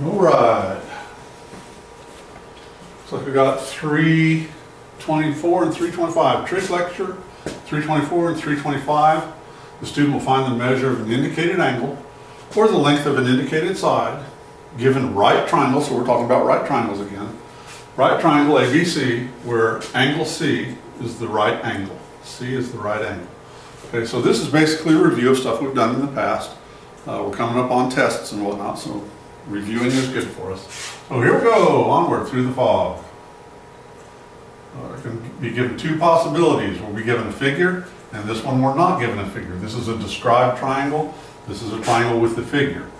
Alright. Looks like we got 324 and 325. Trig lecture, 324 and 325. The student will find the measure of an indicated angle or the length of an indicated side given right triangle, so we're talking about right triangles again. Right triangle ABC, where angle C is the right angle. C is the right angle. Okay, so this is basically a review of stuff we've done in the past. We're coming up on tests and whatnot, so reviewing is good for us. So here we go, onward through the fog. I can be given two possibilities. We'll be given a figure, and this one we're not given a figure. This is a described triangle. This is a triangle with the figure.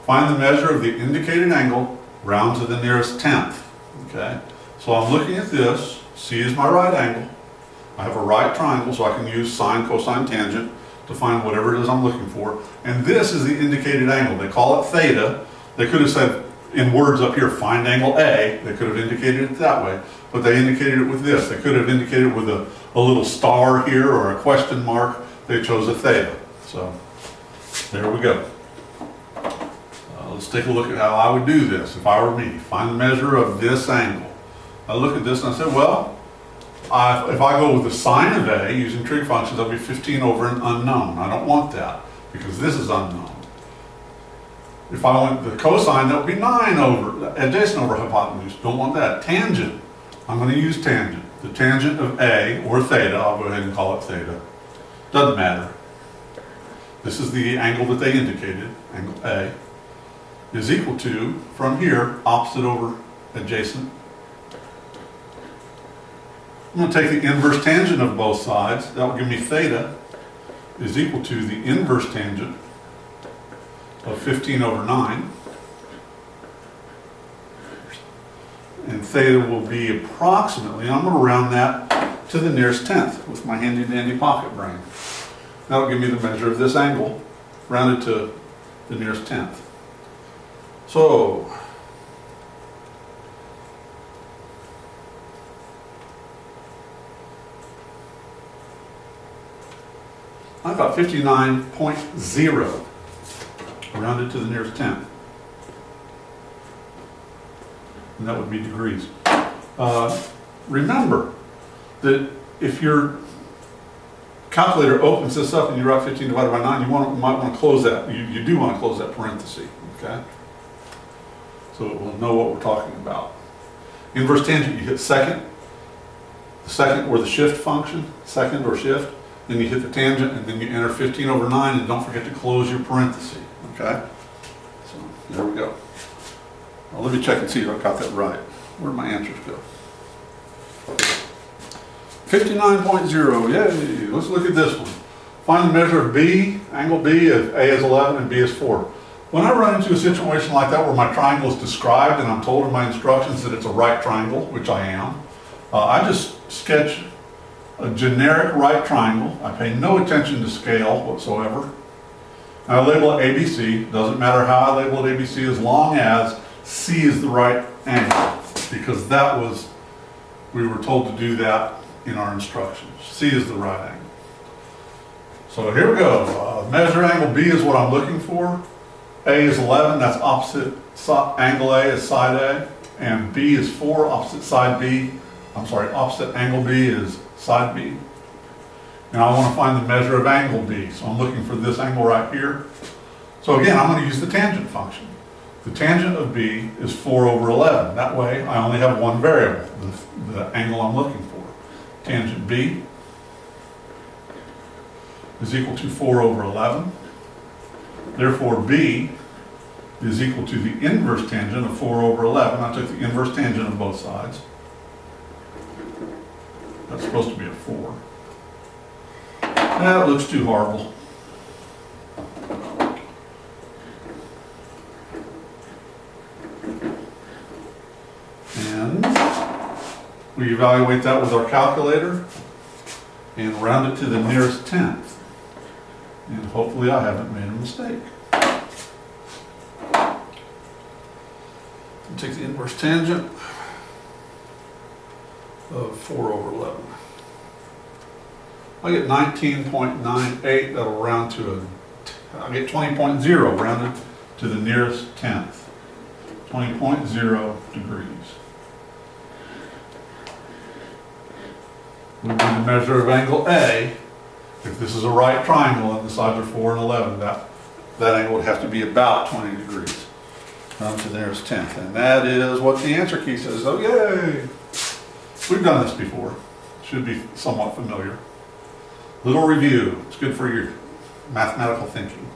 Find the measure of the indicated angle, round to the nearest tenth. Okay, so I'm looking at this. C is my right angle. I have a right triangle, so I can use sine, cosine, tangent to find whatever it is I'm looking for. And this is the indicated angle. They call it theta. They could have said in words up here, find angle A. They could have indicated it that way, but they indicated it with this. They could have indicated it with a little star here or a question mark. They chose a theta. So there we go. Let's take a look at how I would do this if I were me. Find the measure of this angle. I look at this and I say, well, if I go with the sine of A using trig functions, that'll be 15 over an unknown. I don't want that because this is unknown. If I went the cosine, that would be 9 over, adjacent over hypotenuse. Don't want that. Tangent, I'm going to use tangent. The tangent of A, or theta, I'll go ahead and call it theta. Doesn't matter. This is the angle that they indicated, angle A, is equal to, from here, opposite over adjacent. I'm going to take the inverse tangent of both sides. That will give me theta is equal to the inverse tangent of 15 over 9. And theta will be approximately, I'm going to round that to the nearest tenth with my handy dandy pocket brain. That'll give me the measure of this angle rounded to the nearest tenth. So, I've got 59.0 rounded to the nearest tenth. And that would be degrees. Remember that if your calculator opens this up and you write 15 divided by 9, you might want to close that. You do want to close that parenthesis, okay? So it will know what we're talking about. Inverse tangent, you hit second, the second or the shift function, second or shift, then you hit the tangent and then you enter 15 over 9 and don't forget to close your parenthesis, okay? So there we go. Now let me check and see if I got that right. Where did my answers go? 59.0, yay! Let's look at this one. Find the measure of B, angle B, if A is 11 and B is 4. When I run into a situation like that where my triangle is described and I'm told in my instructions that it's a right triangle, which I am, I just sketch a generic right triangle. I pay no attention to scale whatsoever. And I label it ABC. Doesn't matter how I label it ABC as long as C is the right angle, because that was, we were told to do that in our instructions. C is the right angle. So here we go. Measure angle B is what I'm looking for. A is 11, that's opposite angle A is side A, and B is 4, opposite side B. I'm sorry, opposite angle B is side B. And I want to find the measure of angle B, so I'm looking for this angle right here. So again, I'm going to use the tangent function. The tangent of B is 4 over 11. That way, I only have one variable, the angle I'm looking for. Tangent B is equal to 4 over 11. Therefore, B is equal to the inverse tangent of 4 over 11. I took the inverse tangent of both sides. That's supposed to be a 4. That looks too horrible. And we evaluate that with our calculator and round it to the nearest tenth. And hopefully I haven't made a mistake. Take the inverse tangent of 4 over 11. I get 19.98, that'll round to I get 20.0 rounded to the nearest tenth. 20.0 degrees. Would be the measure of angle A. If this is a right triangle and the sides are 4 and 11, that angle would have to be about 20 degrees. Round to the nearest tenth. And that is what the answer key says. Oh, yay! We've done this before. Should be somewhat familiar. Little review. It's good for your mathematical thinking.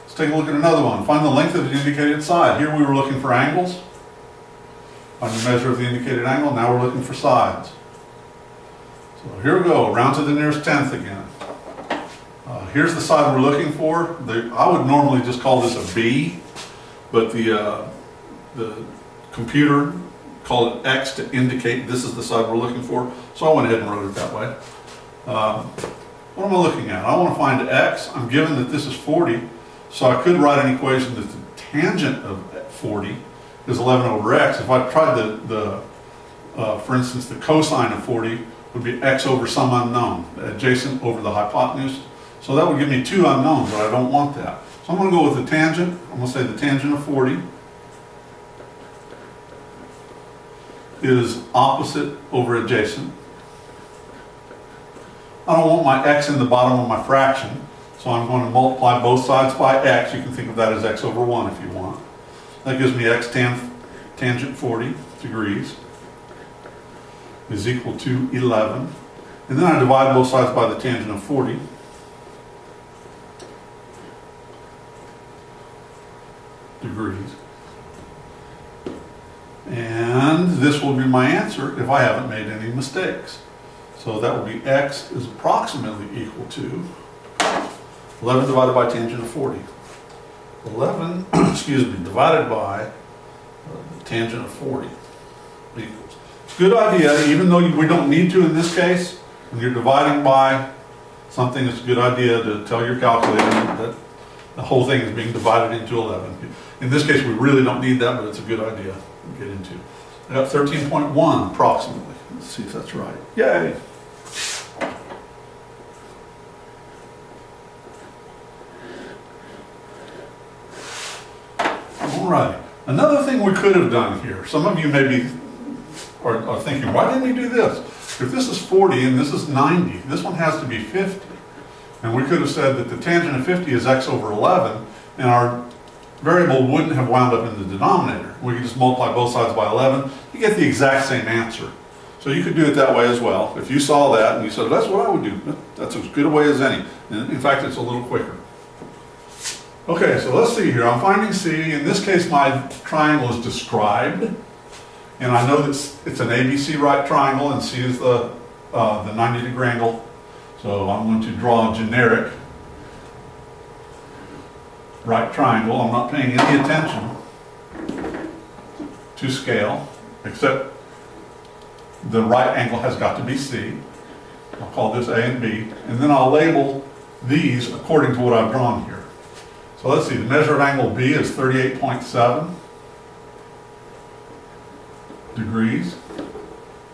Let's take a look at another one. Find the length of the indicated side. Here we were looking for angles. Find the measure of the indicated angle. Now we're looking for sides. So here we go. Round to the nearest tenth again. Here's the side we're looking for. I would normally just call this a B, but the computer called it X to indicate this is the side we're looking for. So I went ahead and wrote it that way. What am I looking at? I want to find X. I'm given that this is 40, so I could write an equation that the tangent of 40 is 11 over X. If I tried for instance, the cosine of 40 would be X over some unknown, adjacent over the hypotenuse. So that would give me two unknowns, but I don't want that. So I'm going to go with the tangent. I'm going to say the tangent of 40 is opposite over adjacent. I don't want my X in the bottom of my fraction, so I'm going to multiply both sides by X. You can think of that as X over 1 if you want. That gives me X tangent 40 degrees is equal to 11. And then I divide both sides by the tangent of 40. Degrees. And this will be my answer if I haven't made any mistakes. So that will be X is approximately equal to 11 divided by tangent of 40. 11, divided by the tangent of 40 equals. It's a good idea, even though we don't need to in this case. When you're dividing by something, it's a good idea to tell your calculator that the whole thing is being divided into 11. In this case, we really don't need that, but it's a good idea to get into. I got 13.1 approximately. Let's see if that's right. Yay! All right. Another thing we could have done here. Some of you maybe are thinking, why didn't we do this? If this is 40 and this is 90, this one has to be 50. And we could have said that the tangent of 50 is X over 11, and our variable wouldn't have wound up in the denominator. We could just multiply both sides by 11. You get the exact same answer. So you could do it that way as well. If you saw that and you said, that's what I would do, that's as good a way as any. And in fact, it's a little quicker. Okay, so let's see here. I'm finding C. In this case, my triangle is described. And I know that it's an ABC right triangle, and C is the 90-degree angle. So I'm going to draw a generic right triangle. I'm not paying any attention to scale, except the right angle has got to be C. I'll call this A and B, and then I'll label these according to what I've drawn here. So let's see, the measure of angle B is 38.7 degrees.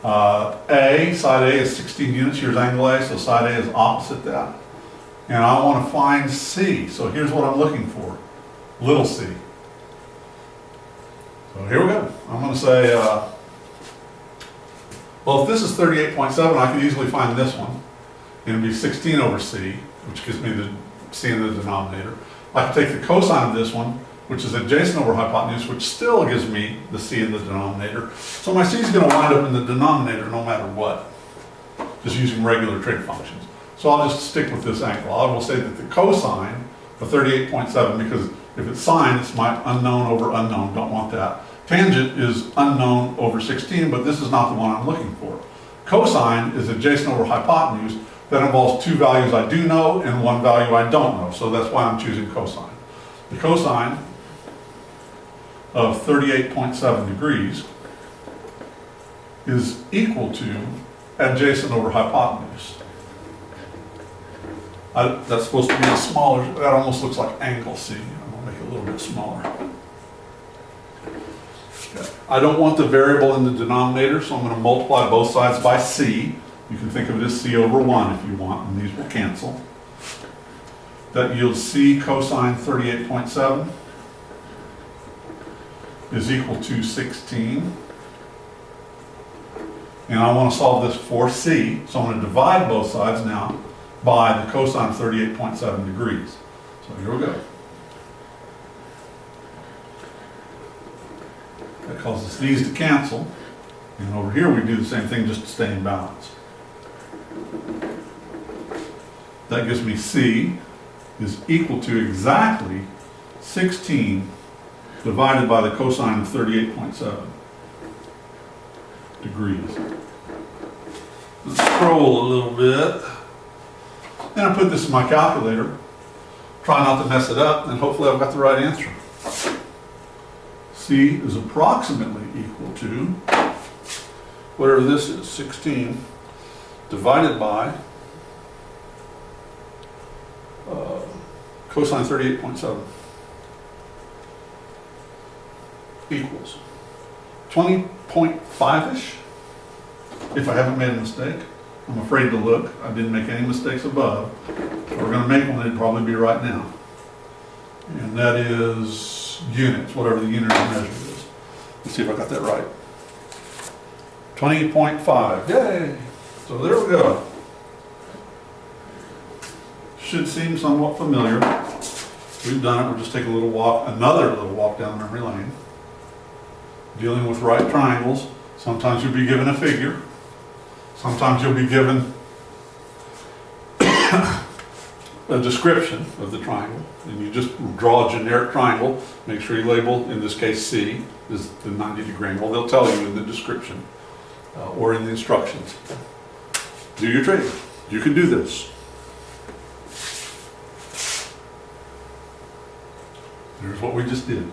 Side A is 16 units. Here's angle A, so side A is opposite that. And I want to find C. So here's what I'm looking for, little c. So here we go. I'm going to say, well, if this is 38.7, I could easily find this one. It'd be 16 over c, which gives me the c in the denominator. I could take the cosine of this one, which is adjacent over hypotenuse, which still gives me the c in the denominator. So my c is going to wind up in the denominator no matter what, just using regular trig functions. So I'll just stick with this angle. I will say that the cosine of 38.7, because if it's sine, it's my unknown over unknown, don't want that. Tangent is unknown over 16, but this is not the one I'm looking for. Cosine is adjacent over hypotenuse. That involves two values I do know and one value I don't know, so that's why I'm choosing cosine. The cosine of 38.7 degrees is equal to adjacent over hypotenuse. That's supposed to be a smaller, that almost looks like angle C. I'm going to make it a little bit smaller. Okay. I don't want the variable in the denominator, so I'm going to multiply both sides by C. You can think of it as C over 1 if you want, and these will cancel. That yields C cosine 38.7 is equal to 16. And I want to solve this for C, so I'm going to divide both sides now by the cosine of 38.7 degrees. So here we go. That causes these to cancel. And over here we do the same thing just to stay in balance. That gives me C is equal to exactly 16 divided by the cosine of 38.7 degrees. Let's scroll a little bit. And I put this in my calculator. Try not to mess it up, and hopefully I've got the right answer. C is approximately equal to, whatever this is, 16 divided by cosine 38.7 equals 20.5-ish, if I haven't made a mistake. I'm afraid to look. I didn't make any mistakes above. If we're going to make one, it'd probably be right now. And that is units, whatever the unit of measure is. Let's see if I got that right. 20.5. Yay! So there we go. Should seem somewhat familiar. We've done it. We'll just take a little walk, another little walk down memory lane. Dealing with right triangles. Sometimes you'll be given a figure. Sometimes you'll be given a description of the triangle. And you just draw a generic triangle. Make sure you label, in this case C, is the 90-degree angle. They'll tell you in the description or in the instructions. Do your trig. You can do this. Here's what we just did.